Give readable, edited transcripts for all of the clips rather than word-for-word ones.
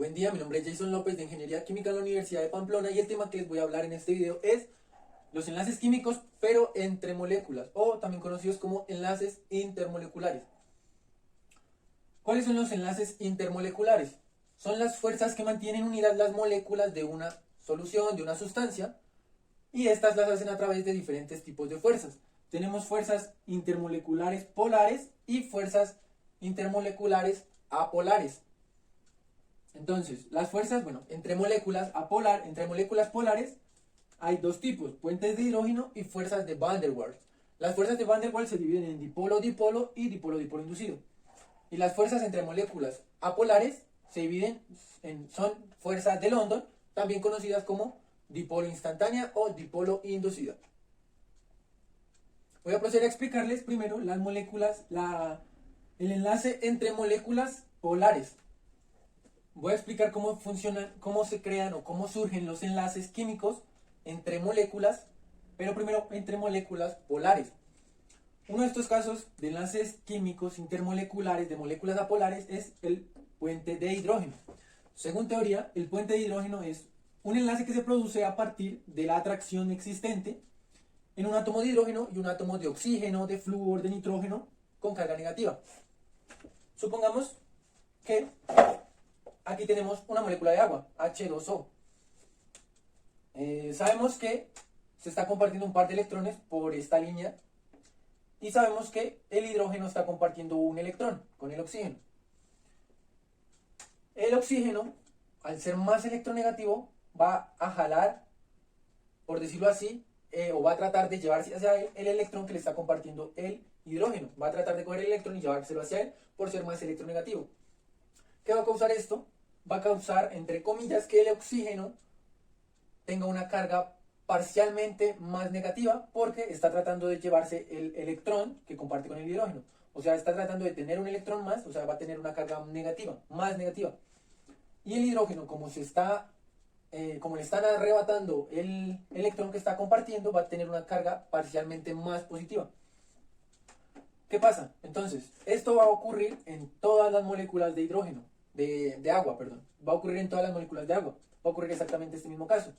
Buen día, mi nombre es Jason López de Ingeniería Química en la Universidad de Pamplona y el tema que les voy a hablar en este video es los enlaces químicos pero entre moléculas o también conocidos como enlaces intermoleculares. ¿Cuáles son los enlaces intermoleculares? Son las fuerzas que mantienen unidas las moléculas de una solución, de una sustancia, y estas las hacen a través de diferentes tipos de fuerzas. Tenemos fuerzas intermoleculares polares y fuerzas intermoleculares apolares. Entonces, las fuerzas, entre moléculas polares hay dos tipos, puentes de hidrógeno y fuerzas de Van der Waals. Las fuerzas de Van der Waals se dividen en dipolo-dipolo y dipolo-dipolo inducido. Y las fuerzas entre moléculas apolares se dividen son fuerzas de London, también conocidas como dipolo instantánea o dipolo inducida. Voy a proceder a explicarles primero las moléculas, el enlace entre moléculas polares. Voy a explicar cómo funcionan, cómo se crean o cómo surgen los enlaces químicos entre moléculas, pero primero entre moléculas polares. Uno de estos casos de enlaces químicos intermoleculares de moléculas apolares es el puente de hidrógeno. Según teoría, el puente de hidrógeno es un enlace que se produce a partir de la atracción existente en un átomo de hidrógeno y un átomo de oxígeno, de flúor, de nitrógeno con carga negativa. Supongamos que aquí tenemos una molécula de agua, H2O. Sabemos que se está compartiendo un par de electrones por esta línea y sabemos que el hidrógeno está compartiendo un electrón con el oxígeno. El oxígeno, al ser más electronegativo, va a jalar, por decirlo así, o va a tratar de llevarse hacia él el electrón que le está compartiendo el hidrógeno. Va a tratar de coger el electrón y llevárselo hacia él por ser más electronegativo. ¿Qué va a causar esto? Va a causar, entre comillas, que el oxígeno tenga una carga parcialmente más negativa porque está tratando de llevarse el electrón que comparte con el hidrógeno. O sea, está tratando de tener un electrón más, o sea, va a tener una carga negativa, más negativa. Y el hidrógeno, como le están arrebatando el electrón que está compartiendo, va a tener una carga parcialmente más positiva. ¿Qué pasa? Entonces, esto va a ocurrir en todas las moléculas de hidrógeno. De agua, perdón. Va a ocurrir en todas las moléculas de agua. Va a ocurrir exactamente este mismo caso.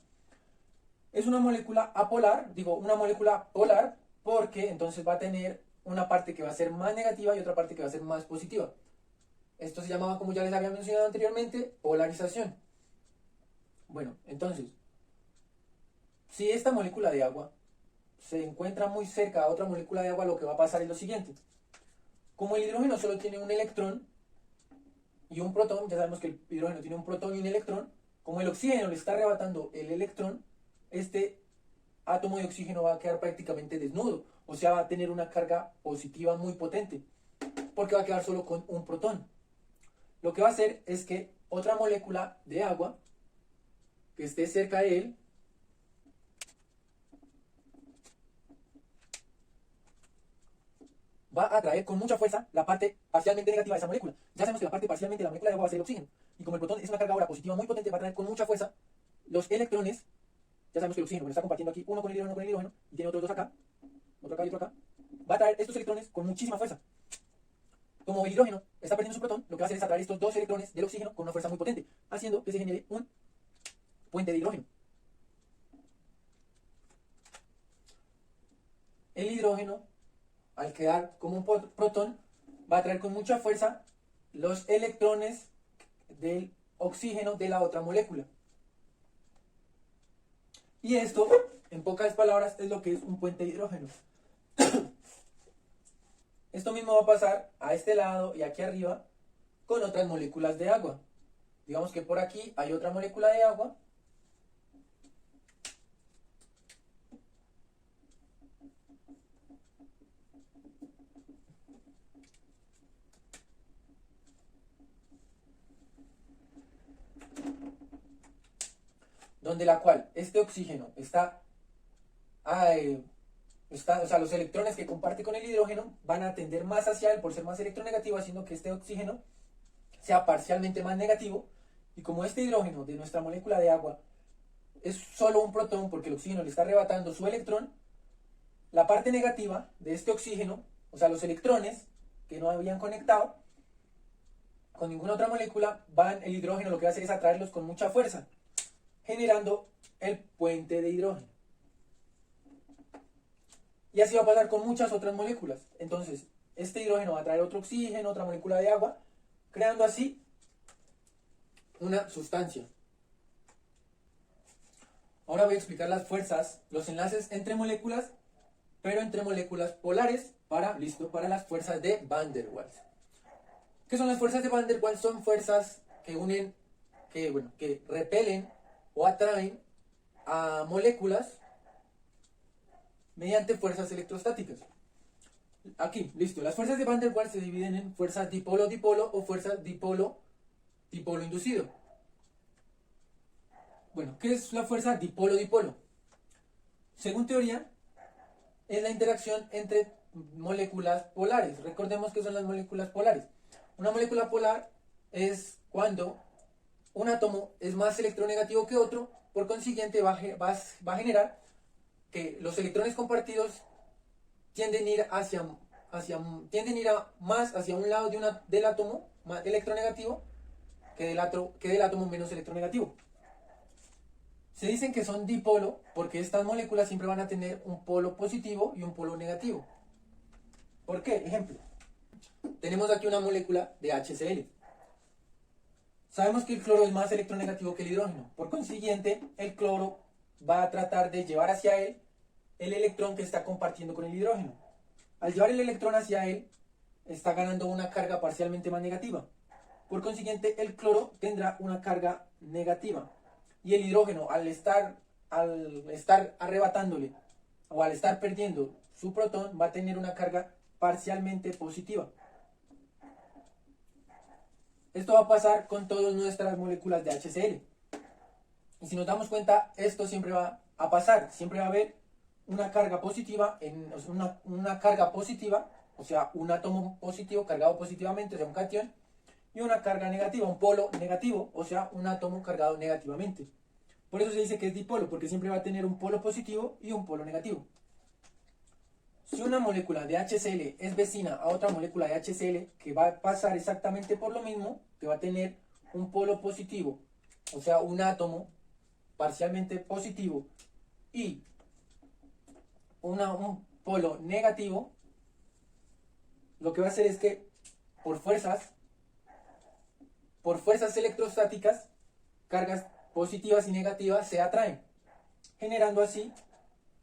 Es una molécula apolar, una molécula polar, porque entonces va a tener una parte que va a ser más negativa y otra parte que va a ser más positiva. Esto se llamaba, como ya les había mencionado anteriormente, polarización. Bueno, entonces, si esta molécula de agua se encuentra muy cerca a otra molécula de agua, lo que va a pasar es lo siguiente. Como el hidrógeno solo tiene un electrón y un protón, ya sabemos que el hidrógeno tiene un protón y un electrón, como el oxígeno le está arrebatando el electrón, este átomo de oxígeno va a quedar prácticamente desnudo, o sea, va a tener una carga positiva muy potente, porque va a quedar solo con un protón. Lo que va a hacer es que otra molécula de agua que esté cerca de él va a atraer con mucha fuerza la parte parcialmente negativa de esa molécula. Ya sabemos que la parte parcialmente de la molécula de agua va a ser el oxígeno. Y como el protón es una carga ahora positiva muy potente, va a atraer con mucha fuerza los electrones. Ya sabemos que el oxígeno está compartiendo aquí uno con el hidrógeno, y tiene otros dos acá, otro acá y otro acá. Va a atraer estos electrones con muchísima fuerza. Como el hidrógeno está perdiendo su protón, lo que va a hacer es atraer estos dos electrones del oxígeno con una fuerza muy potente, haciendo que se genere un puente de hidrógeno. El hidrógeno, al quedar como un protón, va a atraer con mucha fuerza los electrones del oxígeno de la otra molécula. Y esto, en pocas palabras, es lo que es un puente de hidrógeno. Esto mismo va a pasar a este lado y aquí arriba con otras moléculas de agua. Digamos que por aquí hay otra molécula de agua. Donde la cual este oxígeno o sea, los electrones que comparte con el hidrógeno van a tender más hacia él por ser más electronegativo, haciendo que este oxígeno sea parcialmente más negativo. Y como este hidrógeno de nuestra molécula de agua es solo un protón porque el oxígeno le está arrebatando su electrón, la parte negativa de este oxígeno, o sea, los electrones que no habían conectado, con ninguna otra molécula, el hidrógeno lo que va a hacer es atraerlos con mucha fuerza, generando el puente de hidrógeno. Y así va a pasar con muchas otras moléculas. Entonces, este hidrógeno va a atraer otro oxígeno, otra molécula de agua, creando así una sustancia. Ahora voy a explicar las fuerzas, los enlaces entre moléculas, pero entre moléculas polares para las fuerzas de Van der Waals. ¿Qué son las fuerzas de Van der Waals? Son fuerzas que unen, que repelen o atraen a moléculas mediante fuerzas electrostáticas. Aquí, listo. Las fuerzas de Van der Waals se dividen en fuerzas dipolo-dipolo o fuerzas dipolo-dipolo inducido. Bueno, ¿qué es la fuerza dipolo-dipolo? Según teoría, es la interacción entre moléculas polares. Recordemos que son las moléculas polares. Una molécula polar es cuando un átomo es más electronegativo que otro, por consiguiente va a generar que los electrones compartidos tienden a ir más hacia un lado del átomo más electronegativo que del átomo menos electronegativo. Se dicen que son dipolo porque estas moléculas siempre van a tener un polo positivo y un polo negativo. ¿Por qué? Ejemplo. Tenemos aquí una molécula de HCl. Sabemos que el cloro es más electronegativo que el hidrógeno. Por consiguiente, el cloro va a tratar de llevar hacia él el electrón que está compartiendo con el hidrógeno. Al llevar el electrón hacia él, está ganando una carga parcialmente más negativa. Por consiguiente, el cloro tendrá una carga negativa. Y el hidrógeno, al estar arrebatándole o al estar perdiendo su protón, va a tener una carga parcialmente positiva. Esto va a pasar con todas nuestras moléculas de HCl. Y si nos damos cuenta, esto siempre va a pasar. Siempre va a haber una carga positiva, una carga positiva, o sea, un átomo positivo cargado positivamente, o sea, un catión, y una carga negativa, un polo negativo, o sea, un átomo cargado negativamente. Por eso se dice que es dipolo, porque siempre va a tener un polo positivo y un polo negativo. Si una molécula de HCl es vecina a otra molécula de HCl, que va a pasar exactamente por lo mismo, que va a tener un polo positivo, o sea, un átomo parcialmente positivo, y un polo negativo, lo que va a hacer es que por fuerzas electrostáticas, cargas positivas y negativas se atraen, generando así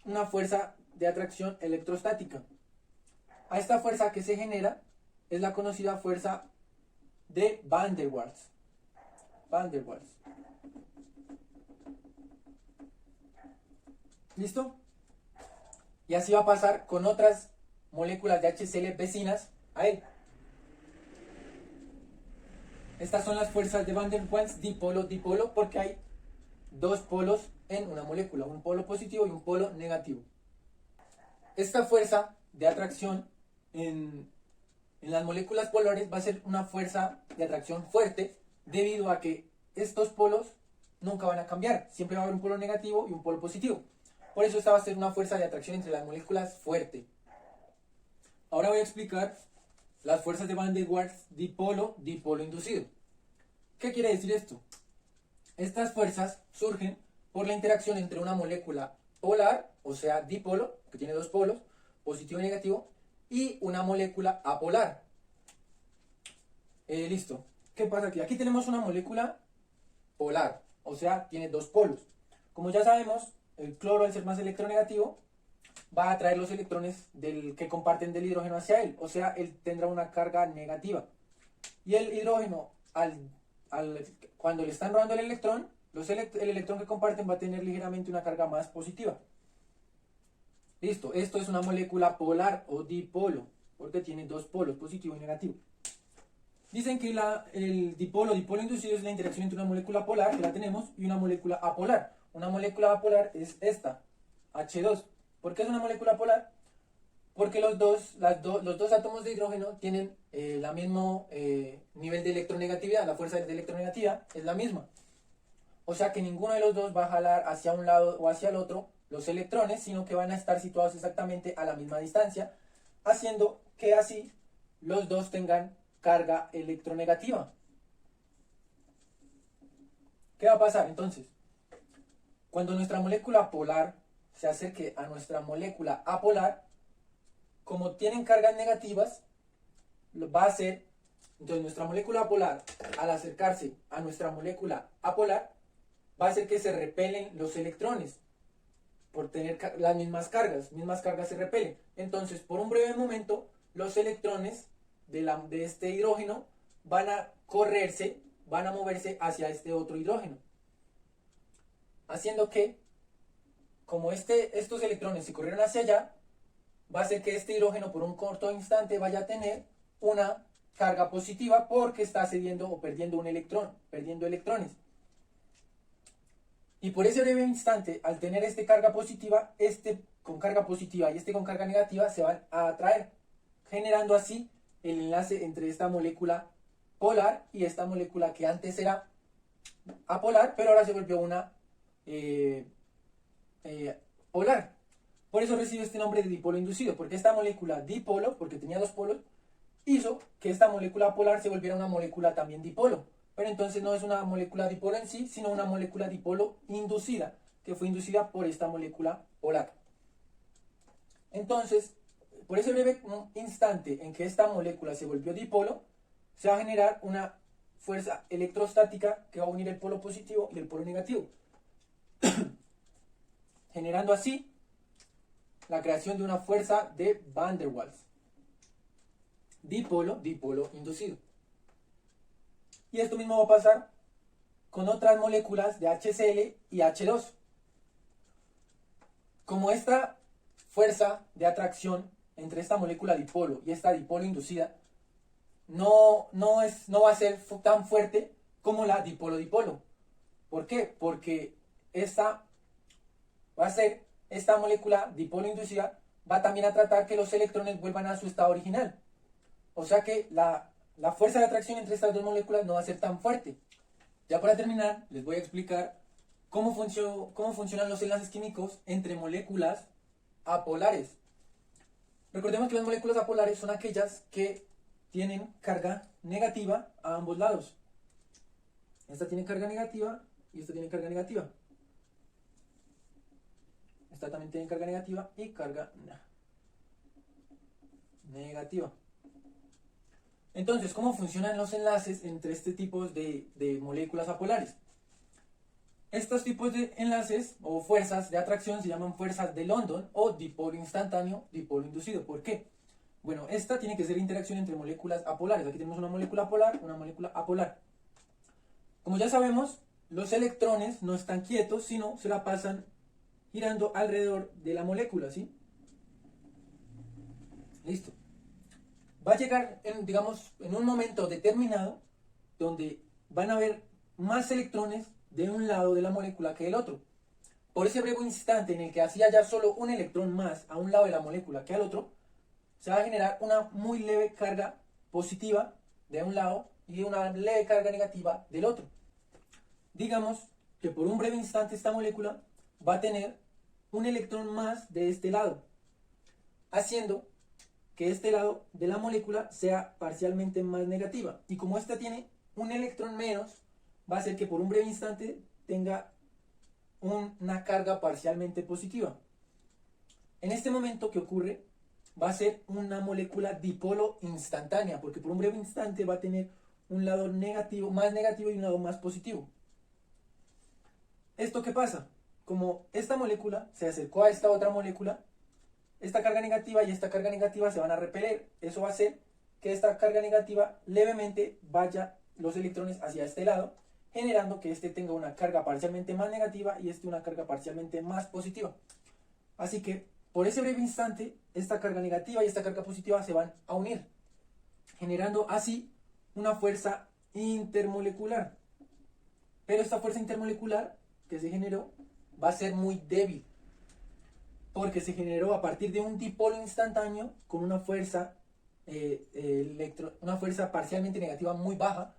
una fuerza de atracción electrostática. A esta fuerza que se genera es la conocida fuerza de Van der Waals. Van der Waals. ¿Listo? Y así va a pasar con otras moléculas de HCl vecinas a él. Estas son las fuerzas de Van der Waals dipolo-dipolo porque hay dos polos en una molécula, un polo positivo y un polo negativo. Esta fuerza de atracción en las moléculas polares va a ser una fuerza de atracción fuerte debido a que estos polos nunca van a cambiar. Siempre va a haber un polo negativo y un polo positivo. Por eso esta va a ser una fuerza de atracción entre las moléculas fuerte. Ahora voy a explicar las fuerzas de Van der Waals dipolo inducido. ¿Qué quiere decir esto? Estas fuerzas surgen por la interacción entre una molécula polar, o sea dipolo, que tiene dos polos, positivo y negativo, y una molécula apolar. Listo. ¿Qué pasa aquí? Aquí tenemos una molécula polar, o sea, tiene dos polos. Como ya sabemos, el cloro, al ser más electronegativo, va a atraer los electrones que comparten del hidrógeno hacia él, o sea, él tendrá una carga negativa. Y el hidrógeno, cuando le están robando el electrón, el electrón que comparten va a tener ligeramente una carga más positiva. Listo, esto es una molécula polar o dipolo, porque tiene dos polos, positivo y negativo. Dicen que el dipolo inducido es la interacción entre una molécula polar, que la tenemos, y una molécula apolar. Una molécula apolar es esta, H2. ¿Por qué es una molécula polar? Porque los dos átomos de hidrógeno tienen el mismo nivel de electronegatividad, la fuerza de electronegatividad es la misma. O sea que ninguno de los dos va a jalar hacia un lado o hacia el otro los electrones, sino que van a estar situados exactamente a la misma distancia, haciendo que así los dos tengan carga electronegativa. ¿Qué va a pasar? Entonces, cuando nuestra molécula polar se acerque a nuestra molécula apolar, como tienen cargas negativas, va a hacer, entonces nuestra molécula apolar, al acercarse a nuestra molécula apolar, va a hacer que se repelen los electrones, por tener las mismas cargas se repelen. Entonces, por un breve momento, los electrones de este hidrógeno van a correrse, van a moverse hacia este otro hidrógeno, haciendo que, como estos electrones se corrieron hacia allá, va a hacer que este hidrógeno por un corto instante vaya a tener una carga positiva porque está cediendo o perdiendo un electrón, perdiendo electrones. Y por ese breve instante, al tener carga positiva, este con carga positiva y este con carga negativa se van a atraer, generando así el enlace entre esta molécula polar y esta molécula que antes era apolar, pero ahora se volvió una polar. Por eso recibe este nombre de dipolo inducido, porque esta molécula dipolo, porque tenía dos polos, hizo que esta molécula polar se volviera una molécula también dipolo. Pero entonces no es una molécula dipolo en sí, sino una molécula dipolo inducida, que fue inducida por esta molécula polar. Entonces, por ese breve instante en que esta molécula se volvió dipolo, se va a generar una fuerza electrostática que va a unir el polo positivo y el polo negativo, generando así la creación de una fuerza de Van der Waals. Dipolo inducido. Y esto mismo va a pasar con otras moléculas de HCl y H2. Como esta fuerza de atracción entre esta molécula dipolo y esta dipolo inducida no va a ser tan fuerte como la dipolo-dipolo. ¿Por qué? Porque esta molécula dipolo inducida va también a tratar que los electrones vuelvan a su estado original. O sea que la fuerza de atracción entre estas dos moléculas no va a ser tan fuerte. Ya para terminar, les voy a explicar cómo funcionan los enlaces químicos entre moléculas apolares. Recordemos que las moléculas apolares son aquellas que tienen carga negativa a ambos lados. Esta tiene carga negativa y esta tiene carga negativa. Esta también tiene carga negativa y carga negativa. Entonces, ¿cómo funcionan los enlaces entre este tipo de moléculas apolares? Estos tipos de enlaces o fuerzas de atracción se llaman fuerzas de London o dipolo instantáneo, dipolo inducido. ¿Por qué? Bueno, esta tiene que ser interacción entre moléculas apolares. Aquí tenemos una molécula polar, una molécula apolar. Como ya sabemos, los electrones no están quietos, sino se la pasan girando alrededor de la molécula, ¿sí? Listo. Va a llegar, en un momento determinado, donde van a haber más electrones de un lado de la molécula que del otro. Por ese breve instante en el que hacía ya solo un electrón más a un lado de la molécula que al otro, se va a generar una muy leve carga positiva de un lado y una leve carga negativa del otro. Digamos que por un breve instante esta molécula va a tener un electrón más de este lado, haciendo que este lado de la molécula sea parcialmente más negativa. Y como esta tiene un electrón menos, va a hacer que por un breve instante tenga una carga parcialmente positiva. En este momento que ocurre, va a ser una molécula dipolo instantánea, porque por un breve instante va a tener un lado negativo, más negativo y un lado más positivo. ¿Esto qué pasa? Como esta molécula se acercó a esta otra molécula, esta carga negativa y esta carga negativa se van a repeler. Eso va a hacer que esta carga negativa levemente vaya los electrones hacia este lado, generando que este tenga una carga parcialmente más negativa y este una carga parcialmente más positiva. Así que por ese breve instante, esta carga negativa y esta carga positiva se van a unir, generando así una fuerza intermolecular. Pero esta fuerza intermolecular que se generó va a ser muy débil, porque se generó a partir de un dipolo instantáneo con una fuerza parcialmente negativa muy baja,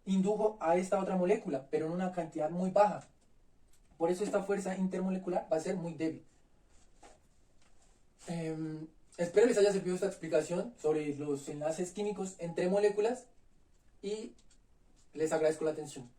indujo a esta otra molécula, pero en una cantidad muy baja. Por eso esta fuerza intermolecular va a ser muy débil. Espero les haya servido esta explicación sobre los enlaces químicos entre moléculas y les agradezco la atención.